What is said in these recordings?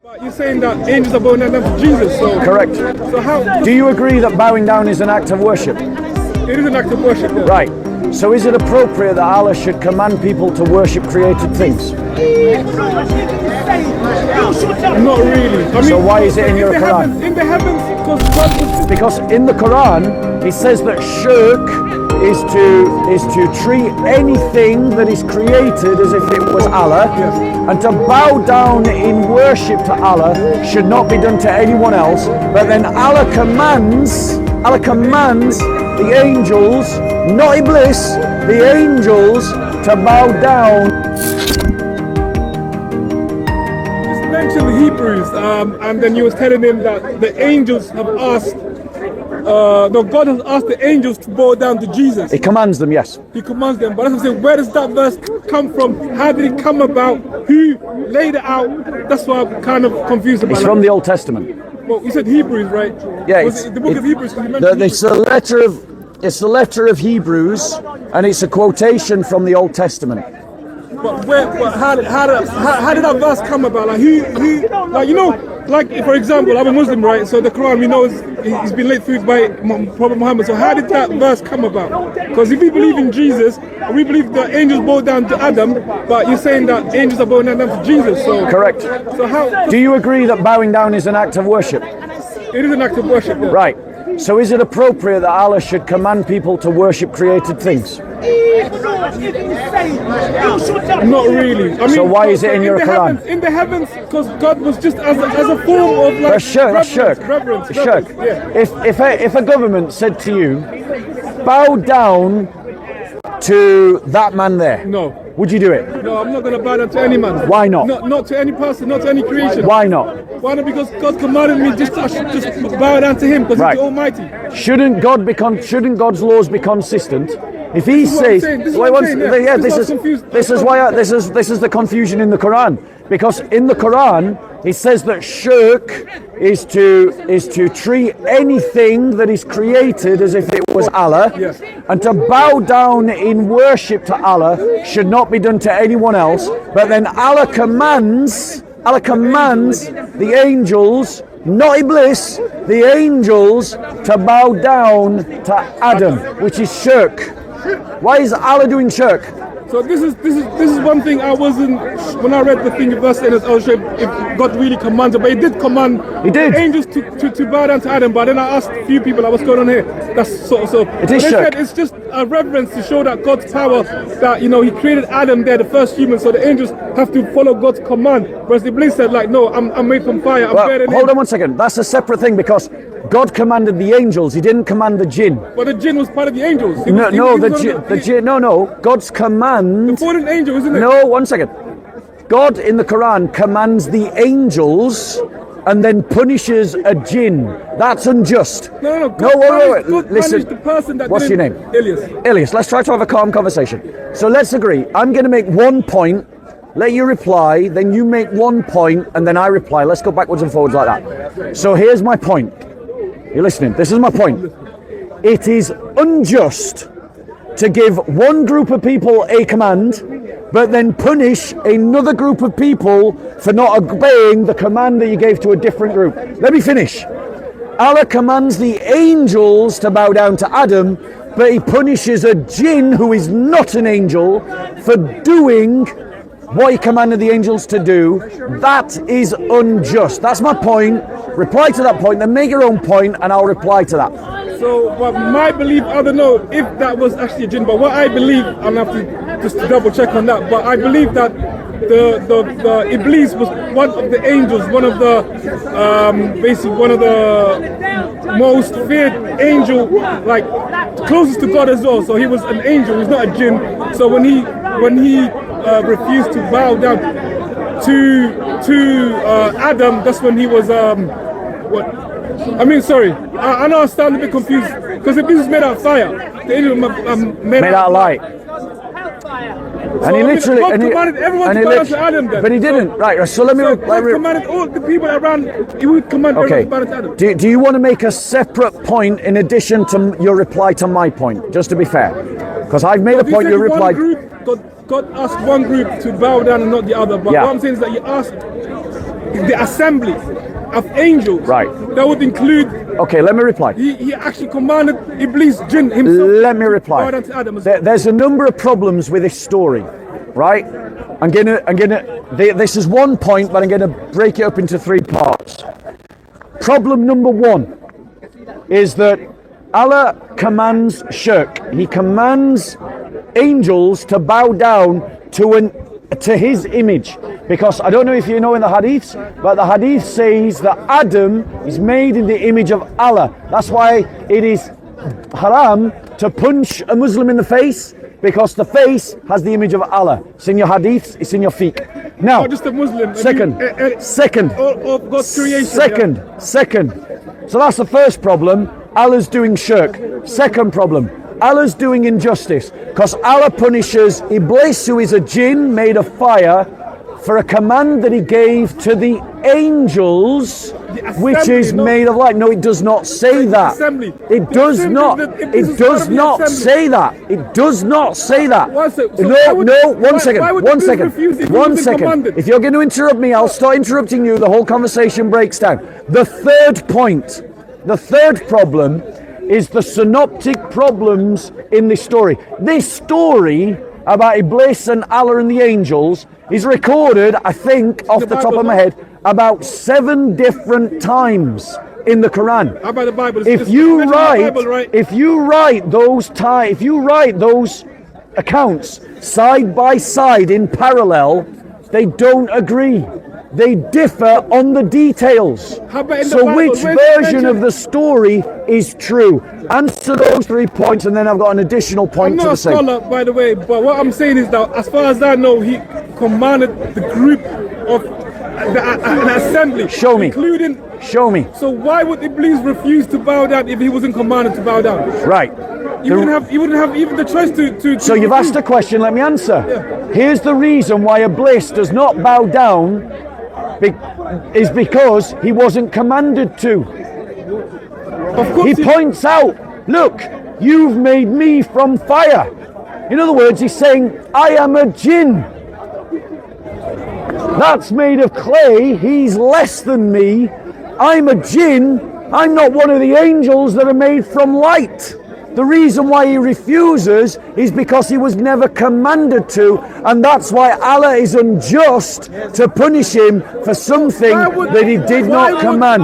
But you're saying that angels are bowing down to Jesus, so... Correct. So how... Do you agree that bowing down is an act of worship? It is an act of worship, yeah. Right. So is it appropriate that Allah should command people to worship created things? Not really. I mean, so why is it in your Quran? In the heavens, because God was... Because in the Quran, it says that shirk is to treat anything that is created as if it was Allah, Yes. and to bow down in worship to Allah should not be done to anyone else. But then Allah commands the angels, not Iblis, the angels to bow down. Just mentioned the Hebrews, and then you was telling him that the angels have asked. No, God has asked the angels to bow down to Jesus. He commands them, yes. He commands them. But that's what I'm saying. Where does that verse come from? How did it come about? Who laid it out? That's why I'm kind of confused about it. It's from the Old Testament. Well, you said Hebrews, right? Yeah, Was it the book of Hebrews? 'Cause you mentioned it's the letter of Hebrews, and it's a quotation from the Old Testament. But how did that verse come about? Like who, like, you know, like for example, I'm a Muslim, right? So the Quran, we know he's been laid food by Prophet Muhammad. So how did that verse come about? Because if we believe in Jesus, we believe the angels bow down to Adam, but you're saying that angels are bowing down to Jesus. So Correct. So how? Do you agree that bowing down is an act of worship? It is an act of worship. Yeah. Right. So is it appropriate that Allah should command people to worship created things? Not really. I mean, So why is it in your Quran? In the heavens, because God was just as a form of like That's shirk. reverence. Shirk. Yeah. If a government said to you, bow down to that man there, No. would you do it? No, I'm not going to bow down to any man. Why not? Not to any person, not to any creation. Why not? Why not? Because God commanded me just bow down to Him because Right. He's the Almighty. Shouldn't God's laws be consistent? If He is what I'm says, saying, this is what I'm saying, yeah. yeah, This this is what I'm confused. this is the confusion in the Quran, because in the Quran it says that shirk is to treat anything that is created as if it was Allah, Yes. and to bow down in worship to Allah should not be done to anyone else. But then Allah commands the angels, not Iblis, the angels to bow down to Adam, which is shirk. Why is Allah doing shirk? So this is one thing I wasn't, when I read the thing in verse 10, I was sure if God really commanded, but He did command He did. angels to bow down to Adam. But then I asked a few people, like, what's going on here? That's so. It is they shirk. said it's just a reverence to show that God's power, that He created Adam there, the first human. So the angels have to follow God's command. Whereas the Iblis said, like, no, I'm made from fire. I'm better than Hold him. on one second. That's a separate thing, because God commanded the angels. He didn't command the jinn. But the jinn was part of the angels. No. God's command. The fallen angel, isn't it? No, one second. God in the Quran commands the angels and then punishes a jinn. That's unjust. No. Wait. God Listen. punished the person that What's your didn't- name? Elias. Elias, let's try to have a calm conversation. So let's agree. I'm going to make one point, let you reply, then you make one point, and then I reply. Let's go backwards and forwards like that. So here's my point. You're listening. This is my point. It is unjust to give one group of people a command, but then punish another group of people for not obeying the command that you gave to a different group. Let me finish. Allah commands the angels to bow down to Adam, but He punishes a jinn who is not an angel for doing what He commanded the angels to do. That is unjust. That's my point. Reply to that point, then make your own point, and I'll reply to that. So, but my belief, I don't know if that was actually a jinn, but what I believe, I'm gonna have to just double check on that. But I believe that the Iblis was one of the angels, one of the basically one of the most feared angel, like closest to God as well. So he was an angel, he's not a jinn. So when he refused to bow down to Adam, that's when he was I know I sound a bit confused because if this is made out of fire, the angel made out of light. And he literally, God commanded everyone to bow down to Adam then. But He didn't. Right. So let me. God commanded all the people around. He would command everyone to bow down to Adam. Do you want to make a separate point in addition to your reply to my point? Just to be fair, because I've made a point. You replied. God asked one group to bow down and not the other. But what I'm saying is that He asked the assembly of angels. Right. That would include. Okay, let me reply. He actually commanded Iblis jinn himself. Let me reply. There's a number of problems with this story, right? This is one point, but I'm gonna break it up into 3 parts. Problem number 1 is that Allah commands Shirk. He commands angels to bow down to his image, because I don't know if you know in the hadiths, but the hadith says that Adam is made in the image of Allah. That's why it is haram to punch a Muslim in the face, because the face has the image of Allah. It's in your hadiths, it's in your fiqh. Now, not just a Muslim. Second. Of God's creation. Second. So that's the first problem. Allah's doing shirk. Second problem. Allah's doing injustice, because Allah punishes Iblis, who is a jinn made of fire, for a command that he gave to the angels, which is made of light. No, it does not say that. It does not. It does not say that. It does not say that. No, one second. If you're going to interrupt me, I'll start interrupting you. The whole conversation breaks down. The third point, the third problem, is the synoptic problems in this story. This story about Iblis and Allah and the angels is recorded, I think, off the top of my head, about 7 different times in the Quran. How about the Bible? If you write those accounts side by side in parallel, they don't agree. They differ on the details. So which version of the story is true? Answer those 3 points, and then I've got an additional point to say. I'm not a scholar, by the way, but what I'm saying is that, as far as I know, he commanded the group of an assembly. Show me. Show me. So why would Iblis refuse to bow down if he wasn't commanded to bow down? Right. He wouldn't have even the choice to So you've asked a question, let me answer. Yeah. Here's the reason why Iblis does not bow down, is because he wasn't commanded to. Of course He points out, look, you've made me from fire. In other words, he's saying, I am a jinn. That's made of clay. He's less than me. I'm a jinn. I'm not one of the angels that are made from light. The reason why he refuses is because he was never commanded to, and that's why Allah is unjust to punish him for something that he did not command.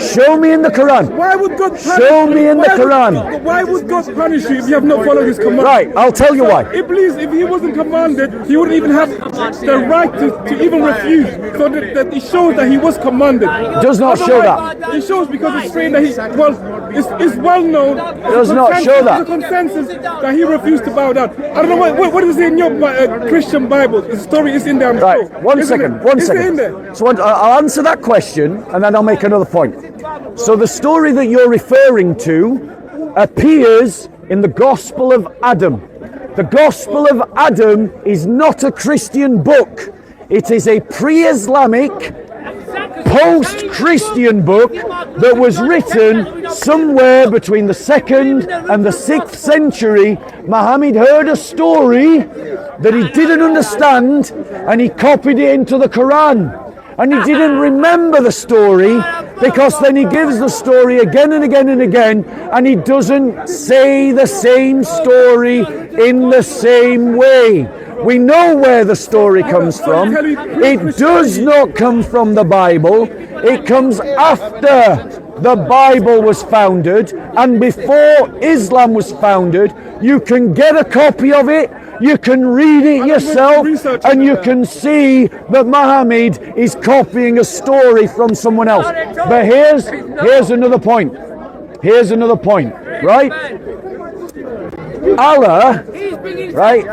Show me in the Quran. Why would God punish Show me in the Quran. Why would God punish you if you have not followed his command? Right, I'll tell you why. Iblis, if he wasn't commanded, he wouldn't even have the right to even refuse. So that it shows that he was commanded. It does not show that. It shows because it's saying that it's well known. It does not show that. It's a consensus that he refused to bow down. I don't know what is in your Christian Bible. The story is in there. Right, one second. Is it in there? So I'll answer that question, and then I'll make another point. So the story that you're referring to appears in the Gospel of Adam. The Gospel of Adam is not a Christian book. It is a pre-Islamic, post-Christian book that was written somewhere between the 2nd and the 6th century. Muhammad heard a story that he didn't understand, and he copied it into the Quran. And he didn't remember the story, because then he gives the story again and again and again, and he doesn't say the same story in the same way. We know where the story comes from. It does not come from the Bible. It comes after the Bible was founded and before Islam was founded. You can get a copy of it, you can read it yourself, and you can see that Muhammad is copying a story from someone else. But here's another point. Here's another point, right? Allah, right,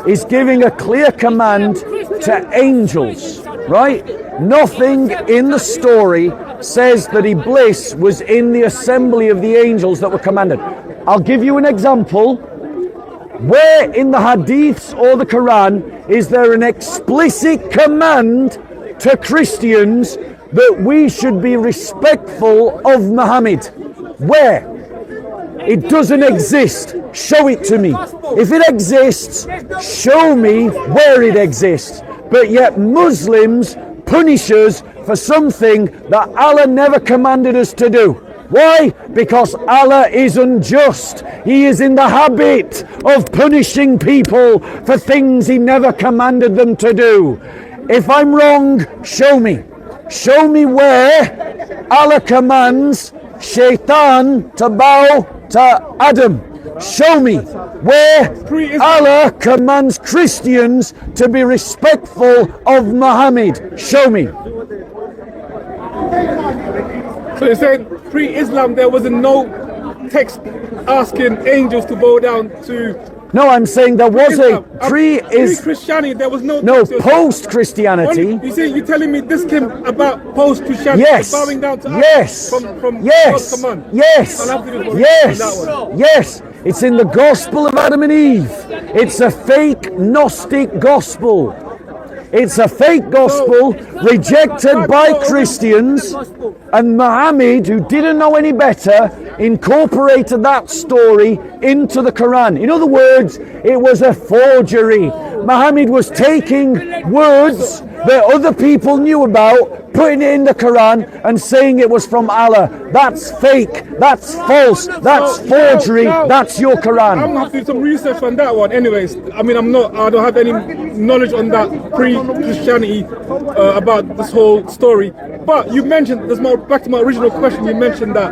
is giving a clear command to angels, right? Nothing in the story says that Iblis was in the assembly of the angels that were commanded. I'll give you an example. Where in the hadiths or the Quran is there an explicit command to Christians that we should be respectful of Muhammad? Where? It doesn't exist. Show it to me. If it exists, show me where it exists. But yet Muslims punish us for something that Allah never commanded us to do. Why? Because Allah is unjust. He is in the habit of punishing people for things He never commanded them to do. If I'm wrong, show me. Show me where Allah commands Shaitan to bow to Adam. Show me where Allah commands Christians to be respectful of Muhammad. Show me. So you're saying pre-Islam there was no text asking angels to bow down to... No, I'm saying there was a pre-Christianity, there was no... No, post-Christianity. You're telling me this came about post-Christianity? Yes. Bowing down to yes. From yes. God's command? Yes. Yes. Yes. It's in the Gospel of Adam and Eve. It's a fake Gnostic gospel. It's a fake gospel rejected by Christians, and Muhammad, who didn't know any better, incorporated that story into the Quran. In other words, it was a forgery. Muhammad was taking words that other people knew about, putting it in the Quran and saying it was from Allah. That's fake, that's false, that's forgery, that's your Quran. I'm gonna have to do some research on that one anyways. I mean, I don't have any knowledge on that pre-Christianity about this whole story. But you mentioned, back to my original question, you mentioned that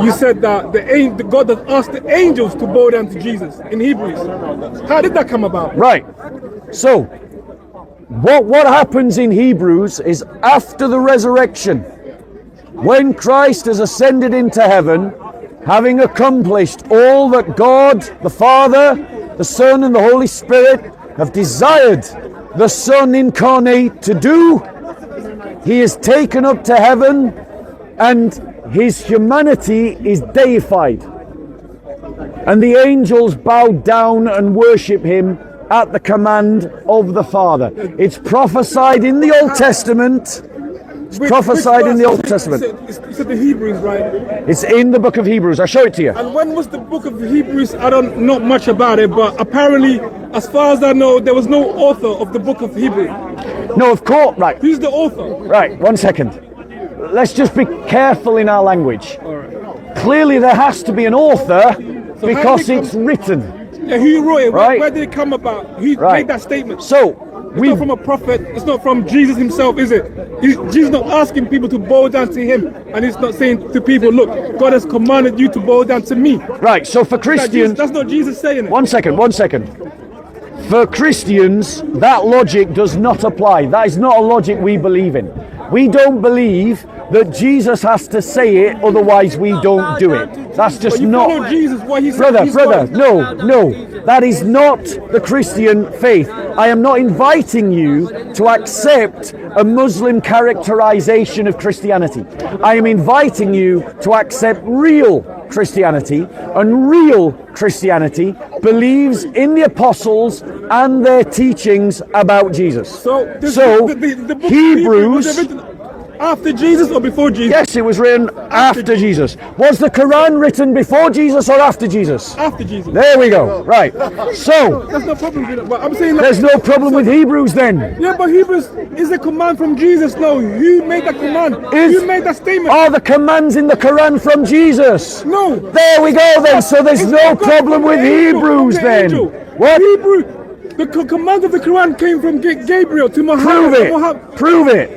you said that the God that asked the angels to bow down to Jesus in Hebrews. How did that come about? Right. So, what happens in Hebrews is after the resurrection, when Christ has ascended into heaven, having accomplished all that God, the Father, the Son, and the Holy Spirit have desired the Son incarnate to do, He is taken up to heaven and His humanity is deified. And the angels bow down and worship Him at the command of the Father. It's prophesied in the Old Testament. It's prophesied in the Old Testament. It's the Hebrews, right? It's in the book of Hebrews. I'll show it to you. And when was the book of Hebrews? I don't know much about it, but apparently, as far as I know, there was no author of the book of Hebrews. No, of course, right. Who's the author? Right, 1 second. Let's just be careful in our language. All right. Clearly there has to be an author because it's written. Yeah, who wrote it? Right. Where did it come about? Who made that statement? So, it's not from a prophet, it's not from Jesus himself, is it? Jesus not asking people to bow down to him, and he's not saying to people, look, God has commanded you to bow down to me. Right, so for Christians... That's not Jesus saying it. 1 second. For Christians, that logic does not apply. That is not a logic we believe in. We don't believe that Jesus has to say it, otherwise we don't do it. That's just not... Follow Jesus, what he said. Brother, no. That is not the Christian faith. I am not inviting you to accept a Muslim characterization of Christianity. I am inviting you to accept real Christianity, and real Christianity believes in the apostles and their teachings about Jesus. So the book Hebrews... was written after Jesus or before Jesus? Yes, it was written after Jesus. Was the Quran written before Jesus or after Jesus? After Jesus. There we go. Right. So that's no problem with it, but I'm saying there's no problem with Hebrews then. Yeah, but Hebrews is a command from Jesus. No, who made that command? Who made that statement? Are the commands in the Quran from Jesus? No. There we go then. So there's no problem with Hebrews then. What? Hebrew. The command of the Quran came from Gabriel to Muhammad. Prove it.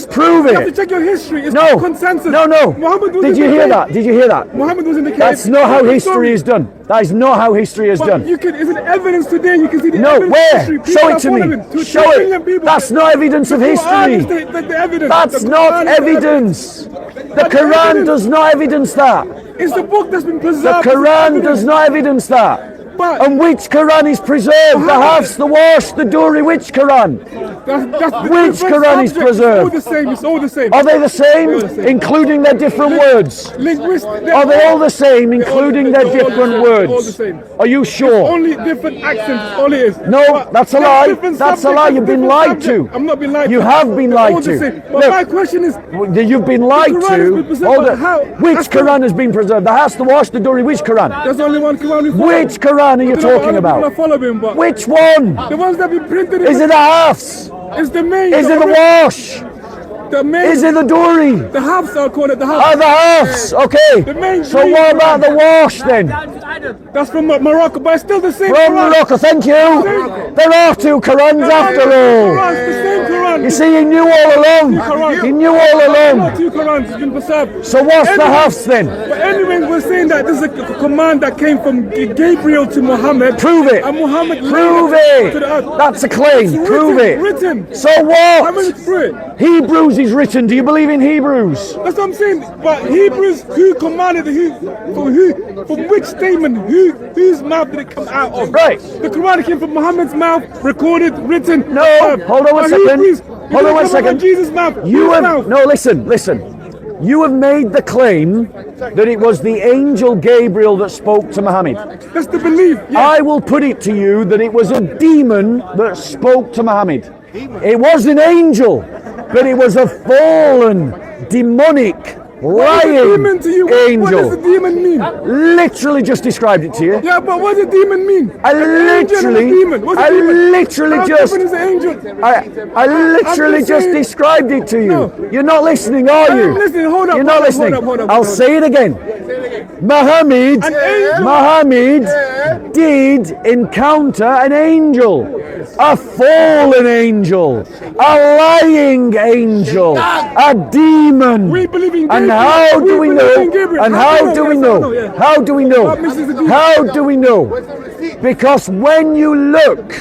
Prove it. You have to check your history. It's no consensus. No. Muhammad was Did you hear that? Muhammad was in the cave. That's not how history is done. That is not how history is done. Is it evidence today? You can see the no, evidence. Where? Show it to me. Show it. That's not evidence of history. That's not evidence. The Quran does not evidence that. It's the book that's been preserved. The Quran does not evidence that. And which Quran is preserved? The Hafs, the Warsh, the Duri, which Quran? Which Quran is preserved? It's all the same. Are they the same, including their different words? Are they all the same, including their different words? All the same. Are you sure? Only different accents, all it is. No, that's a lie. That's a lie. You've been lied to. I'm not being lied to. You have been lied to. But my question is... You've been lied to. Which Quran has been preserved? The Hafs, the Warsh, the Duri, which Quran? There's only one Quran we follow. Which Quran are you talking about? Which one? The ones that have been printed. Is it the Hafs? It's the main. Is it the Warsh? The main, Is it the dory? the Hafs, I'll call it the Oh, Hafs. the halves. Okay. The main So green what about the Quran. wash then? That's from Morocco, but it's still the same From Quran. Morocco, thank you. There are two Qurans after all. Quran, the same Quran. You see, he knew all along. He knew all Not along. two Qurans, it's been preserved. So what's the Anyway, halves then? But anyway, we're saying that this is a command that came from Gabriel to Muhammad. Prove it. And Muhammad Prove later to it. the earth. That's a claim. It's Prove it. Written. So I'm what? going to prove it. Hebrews is written. Do you believe in Hebrews? That's what I'm saying. But Hebrews, who commanded from which statement, whose mouth did it come out of? Right. The Quran came from Muhammad's mouth, recorded, written. No, hold on one But second. Hebrews, Hold on one come from second. Jesus' mouth. You Whose have mouth? no. Listen. You have made the claim that it was the angel Gabriel that spoke to Muhammad. That's the belief. Yeah. I will put it to you that it was a demon that spoke to Muhammad. It was an angel, but it was a fallen, demonic, What is a demon lying to you? What does a angel. demon mean? Literally just described it to you. Yeah, but what does a demon mean? I An angel and a literally, demon. What's a I demon? literally How just, different is an angel? I literally just just saying- described it to you. No. You're not listening, are I you? am listening. Hold up, You're hold not up, listening. hold up. I'll say it again. Muhammad did encounter an angel, a fallen angel, a lying angel, a demon. We believe in And Gabriel. how do we believe know? in Gabriel. And How how do do we we know? know? Yeah. How do we know? What misses the demon? How do we know? Because when you look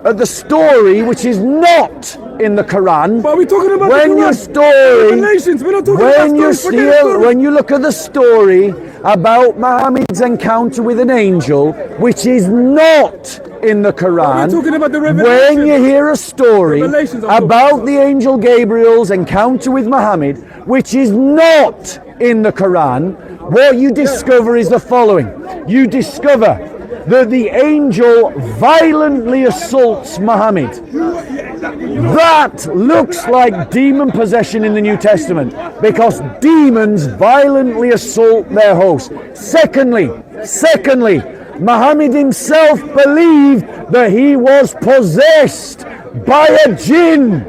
at the story, which is not in the Quran, But we're talking about when the your Quran. story, Revelations. We're not talking when you about stories. Forget stories. when you look at the story about Muhammad's encounter with an angel, which is not in the Quran, talking about the when Revelations. you hear a story Revelations, I'm talking about the angel Gabriel's encounter with Muhammad, which is not in the Quran, what you discover is the following. You discover that the angel violently assaults Muhammad. That looks like demon possession in the New Testament, because demons violently assault their host. Secondly, Muhammad himself believed that he was possessed by a jinn,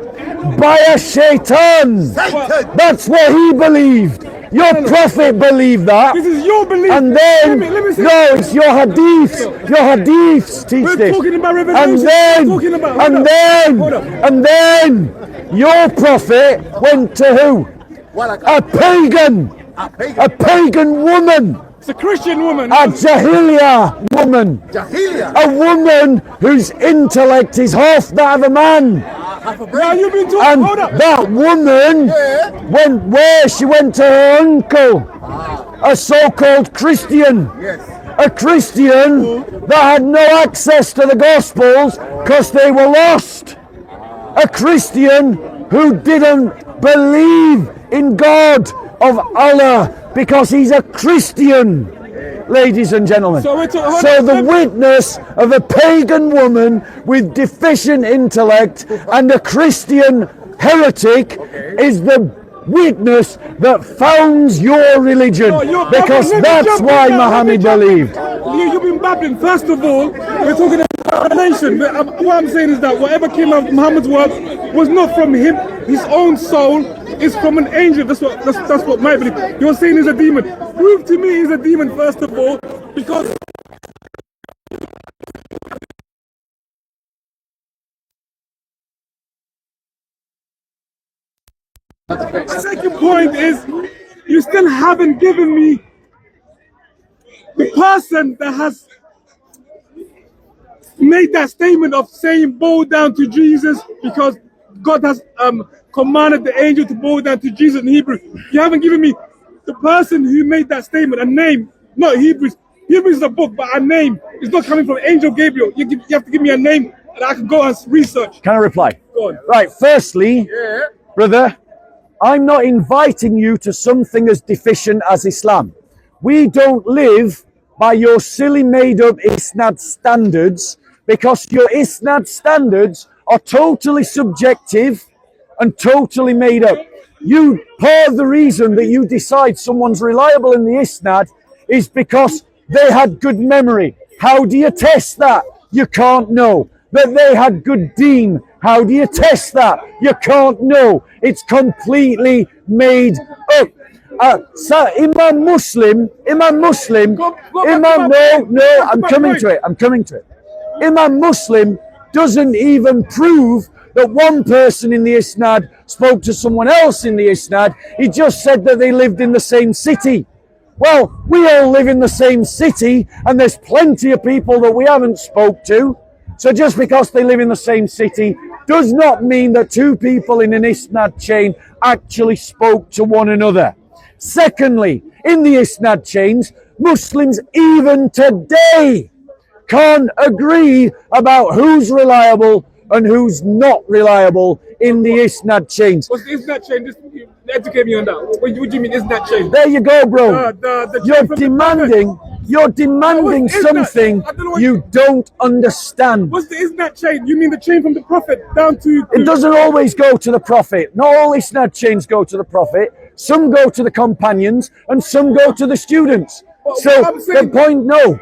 by a shaitan. That's what he believed. Your prophet believed that. This is your belief. And then, let me say, no, it's your hadiths. Your hadiths teach We're this. talking about And Revelations. then, We're talking about- and hold then, up. and then, your prophet went to who? A pagan. A pagan woman. It's a Christian woman. A Jahiliya woman. A woman whose intellect is half that of a man. Now you've been talking. And Hold up. that woman went where? She went to her uncle, a so-called Christian. A Christian that had no access to the Gospels because they were lost. A Christian who didn't believe in God of Allah because he's a Christian, ladies and gentlemen. So we're So the witness of a pagan woman with deficient intellect and a Christian heretic is the witness that founds your religion, No, you're because babbling. Let me that's jump why in there. Let me Muhammad jump in. believed. You've been babbling. First of all, we're talking about revelation. What I'm saying is that whatever came out of Muhammad's work was not from him, his own soul. It's from an angel. That's what my belief. You're saying he's a demon. Prove to me he's a demon first of all, because. Second point is, you still haven't given me the person that has made that statement of saying bow down to Jesus, because God has commanded the angel to bow down to Jesus in Hebrew. You haven't given me the person who made that statement, a name, not Hebrews. Hebrews is a book, but a name. It's not coming from Angel Gabriel. You have to give me a name and I can go and research. Can I reply? Go on. Right, firstly, brother, I'm not inviting you to something as deficient as Islam. We don't live by your silly made-up Isnad standards, because your Isnad standards are totally subjective and totally made up. Part of the reason that you decide someone's reliable in the Isnad is because they had good memory. How do you test that? You can't know. That they had good deen. How do you test that? You can't know. It's completely made up. So Imam Muslim, Imam, no, I'm coming to it. Imam Muslim doesn't even prove that one person in the Isnad spoke to someone else in the Isnad. He just said that they lived in the same city. Well, we all live in the same city, and there's plenty of people that we haven't spoke to. So just because they live in the same city does not mean that two people in an Isnad chain actually spoke to one another. Secondly, in the Isnad chains, Muslims even today can't agree about who's reliable and who's not reliable in the Isnad chains. What's the Isnad chain? Just educate me on that. What do you mean Isnad chain? There you go, bro. You're demanding What's something you don't understand. What's the Isnad chain? You mean the chain from the Prophet down to... It doesn't always go to the Prophet. Not all Isnad chains go to the Prophet. Some go to the companions and some go to the students. So the point, no.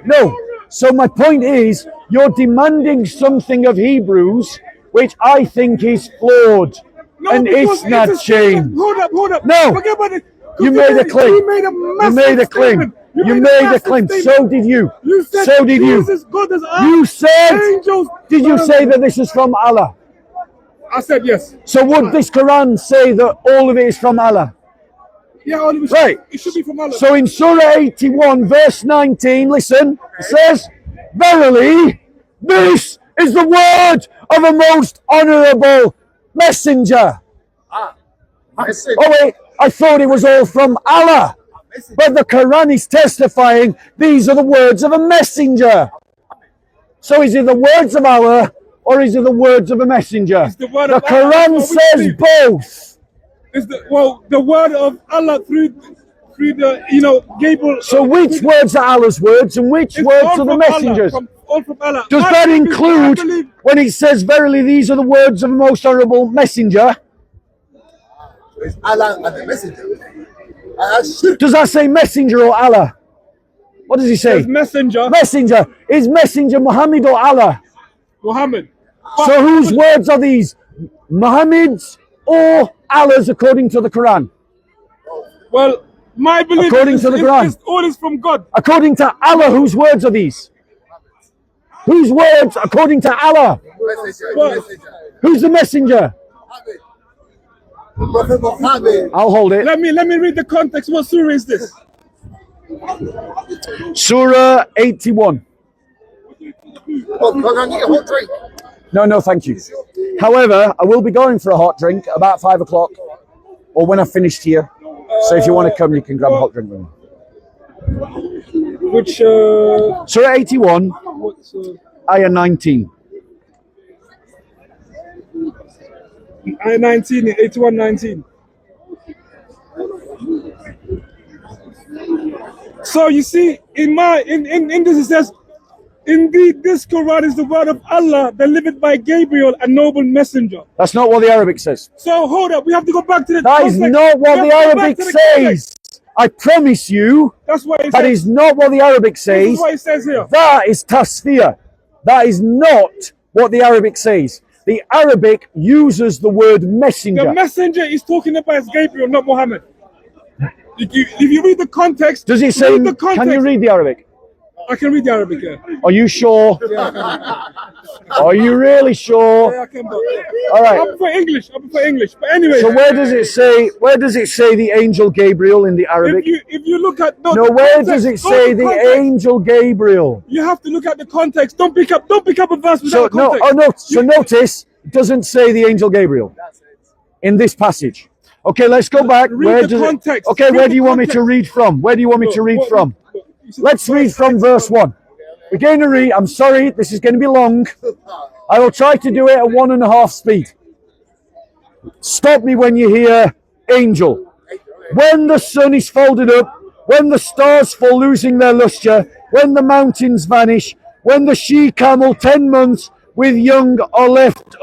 So my point is, you're demanding something of Hebrews, which I think is flawed. No, an Isnad chain. Hold up. No. Forget about it. You made a claim. You made a massive statement. You made a claim. So did you. You said so did Jesus, you. God is You said. Angels. Did you say that this is from Allah? I said yes. So would this Quran say that all of it is from Allah? Yeah, all of it. Right. It should be from Allah. So in Surah 81, verse 19, listen, it says, "Verily, this is the word of a most honourable messenger." Oh wait, I thought it was all from Allah. But the Quran is testifying these are the words of a messenger. So is it the words of Allah or is it the words of a messenger? The Quran says both. It's the word of Allah through the Gabriel. So which words are Allah's words and which words are the messengers? All from Allah. Does that include when it says verily these are the words of a most honourable messenger? It's Allah and the messenger. Does that say messenger or Allah? What does he say? Messenger. Messenger. Is messenger Muhammad or Allah? Muhammad. So whose words are these? Muhammad's or Allah's according to the Quran? Well, my belief according to the Quran. All is from God. According to Allah, whose words are these? Whose words according to Allah? Who's the messenger? Prophet Muhammad. I'll hold it. Let me read the context. What surah is this? Surah 81. Oh, can I get a hot drink? No, thank you. However, I will be going for a hot drink about 5 o'clock or when I've finished here. So if you want to come, you can grab a hot drink with me. Which, Surah 81, Ayah 19. Ayah 19, 81, 19. So you see, in this it says, "Indeed, this Quran is the word of Allah, delivered by Gabriel, a noble messenger." That's not what the Arabic says. So hold up, we have to go back to the That context. is not what the Arabic says. I promise you, That's what it that says. is not what the Arabic This says. is what it says here. That is tasfiyah. That is not what the Arabic says. The Arabic uses the word messenger. The messenger is talking about Gabriel, not Muhammad. If you read the context, Does it say, read the context. can you read the Arabic? I can read the Arabic, yeah. Are you sure? Are you really sure? Yeah, I can, but All right. I prefer English. But anyway. So where does it say the angel Gabriel in the Arabic? If you look at No, where does it say the angel Gabriel? You have to look at the context. Don't pick up a verse So without context. notice it doesn't say the angel Gabriel in this passage. Okay, let's go back. Read the context. Okay, Read where the do you want me to context. read from? Where do you want me to read from? Let's read from verse 1. We're going to read, I'm sorry, this is going to be long. I will try to do it at 1.5 speed. Stop me when you hear angel. When the sun is folded up, when the stars fall losing their lustre, when the mountains vanish, when the she-camel 10 months with young are left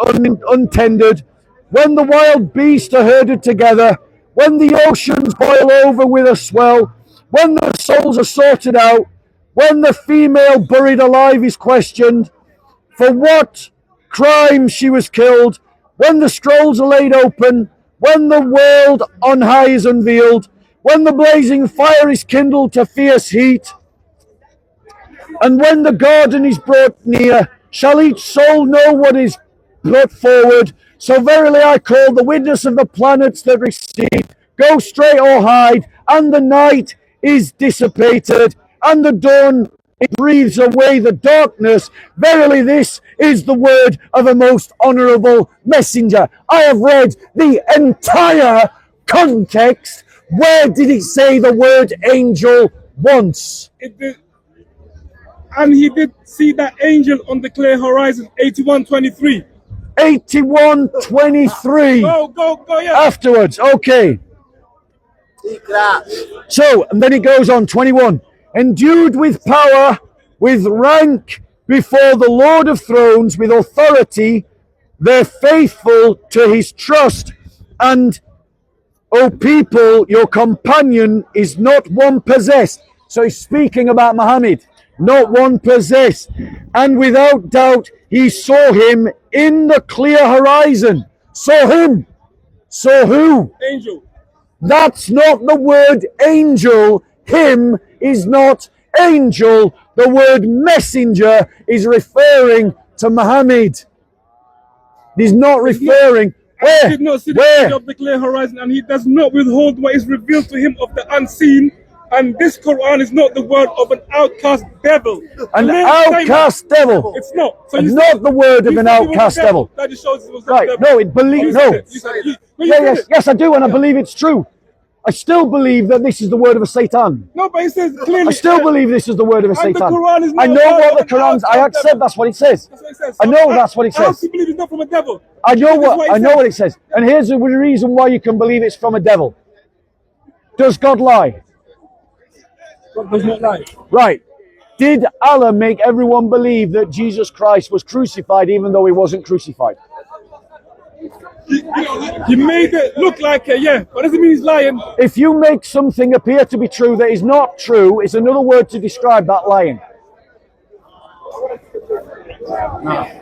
untended, when the wild beasts are herded together, when the oceans boil over with a swell, when the souls are sorted out, when the female buried alive is questioned, for what crime she was killed, when the scrolls are laid open, when the world on high is unveiled, when the blazing fire is kindled to fierce heat, and when the garden is brought near, shall each soul know what is brought forward. So verily I call the witness of the planets that recede, go straight or hide, and the night is dissipated, and the dawn it breathes away the darkness. Verily this is the word of a most honourable messenger. I have read the entire context. Where did it say the word angel once? It did. And he did see that angel on the clear horizon, 81:23. 81:23. Go, yeah. Afterwards, okay. So, and then it goes on, 21. Endued with power, with rank before the Lord of thrones, with authority, they're faithful to his trust. And, O people, your companion is not one possessed. So he's speaking about Muhammad, not one possessed. And without doubt, he saw him in the clear horizon. Saw him. Saw who? Angel. That's not the word angel. Him is not angel. The word messenger is referring to Muhammad. He's not referring. He did not see the angel of the clear horizon, and he does not withhold what is revealed to him of the unseen. And this Quran is not the word of an outcast devil. An outcast devil. It's not. So it's not the word of an outcast devil. That just shows it was right. The No, it believes. No. Yes, I do, and I believe it's true. I still believe that this is the word of a Satan. No, but it says clearly. I still believe this is the word of a Satan. The Quran is not I know what the Quran's. I accept that's what it says. That's what it says. I know that's what it says. I believe it's not from a devil. I know what it says. And here's the reason why you can believe it's from a devil. Does God lie? God does not lie. Right. Did Allah make everyone believe that Jesus Christ was crucified even though he wasn't crucified? He made it look like it, yeah, but doesn't mean he's lying. If you make something appear to be true that is not true, it's another word to describe that lying.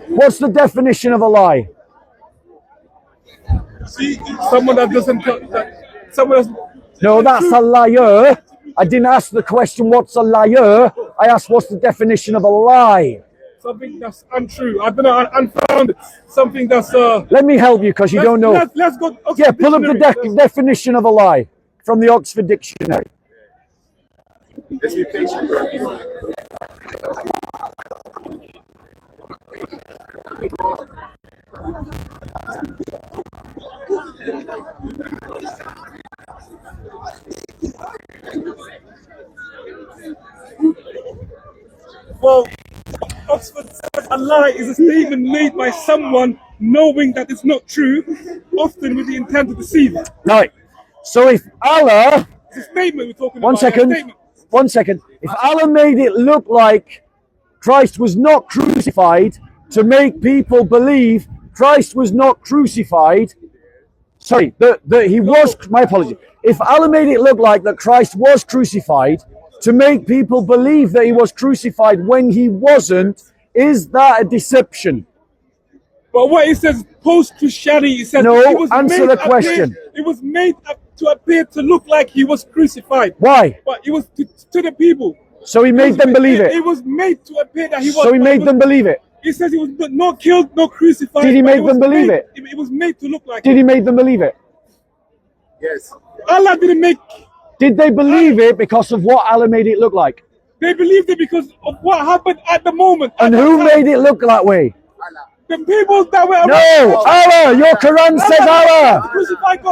What's the definition of a lie? Someone that doesn't. No, that's a liar. I didn't ask the question, what's a liar? I asked, what's the definition of a lie? Something that's untrue. I don't know, unfounded. Something that's. Let me help you because you don't know. Let's go. Yeah, pull up the definition of a lie from the Oxford Dictionary. Let's be patient. Well, Oxford says a lie is a statement made by someone knowing that it's not true, often with the intent to deceive. Right. So if Allah... It's a statement we're talking about. One second. If Allah made it look like Christ was not crucified to make people believe Christ was not crucified... Sorry, that he was... My apology. If Allah made it look like that Christ was crucified to make people believe that he was crucified when he wasn't, is that a deception? But what it says, post-Christianity, it says... No, answer the question. It was made to appear to look like he was crucified. Why? But it was to the people. So he made them believe it. It was made to appear that he was... So he made them believe it. He says he was not killed, not crucified. Did he make them believe it? It was made to look like Did he make them believe it? Yes. Allah didn't make... Did they believe it because of what Allah made it look like? They believed it because of what happened at the moment. And who made it look that way? Allah. The people that were... No, Allah! Your Quran says Allah!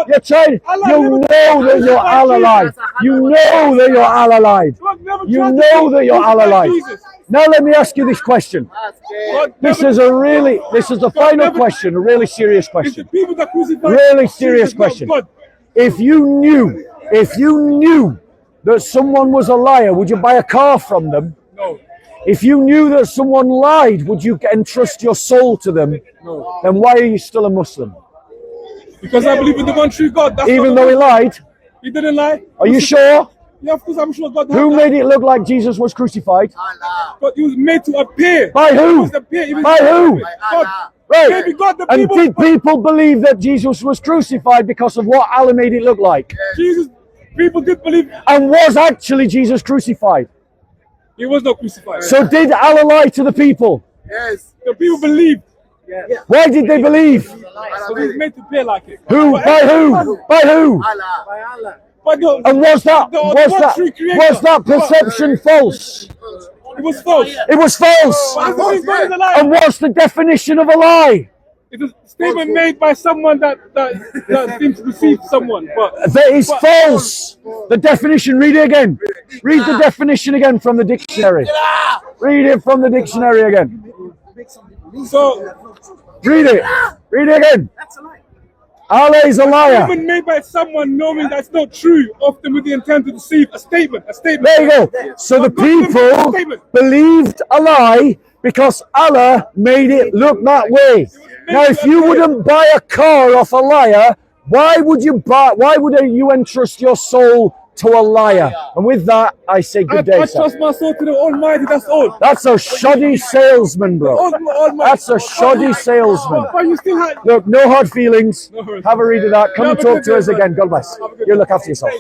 You're trying... You know that you're Allah lied. You know that you're Allah lied. You know that you're Allah lied. Now let me ask you this question. This is the final question, a really serious question. Really serious question. If you knew that someone was a liar, would you buy a car from them? No. If you knew that someone lied, would you entrust your soul to them? No. Then why are you still a Muslim? Because I believe in the one true God. Even though he lied? He didn't lie. Are you sure? Yeah, of course I'm sure God. Who made it look like Jesus was crucified? Allah. But he was made to appear. By who? By who? God. Right. Maybe God the And people. did people believe that Jesus was crucified because of what Allah made it look like? Jesus, people did believe And was actually Jesus crucified? he was not crucified. So did Allah lie to the people? Yes. The people believed. Why did they believe? So he was made to appear like it. Who? But By everyone- who? By who? Allah. But no, And was that creator. was that perception false? It was false. It was false. But God is a lie. And what's the definition of a lie? It's a statement made by someone that seems to deceive someone. But That is false. The definition, read it again. Read the definition again from the dictionary. Read it from the dictionary again. so Read it. Read it again. Allah is a liar. statement made by someone knowing that's not true, often with the intent to deceive. A statement. There you go. So the people believed a lie because Allah made it look that way. Now, if you wouldn't buy a car off a liar, why would you entrust your soul to a liar? And with that, I say good day, I sir. trust my soul to the Almighty. That's all. That's a shoddy salesman, bro. Almighty. That's a shoddy salesman. But you still have. Look, no hard feelings. No hard Have a read of that. Come and Have a talk good to day, us man. again. God bless. Have a good You day. look after yourself.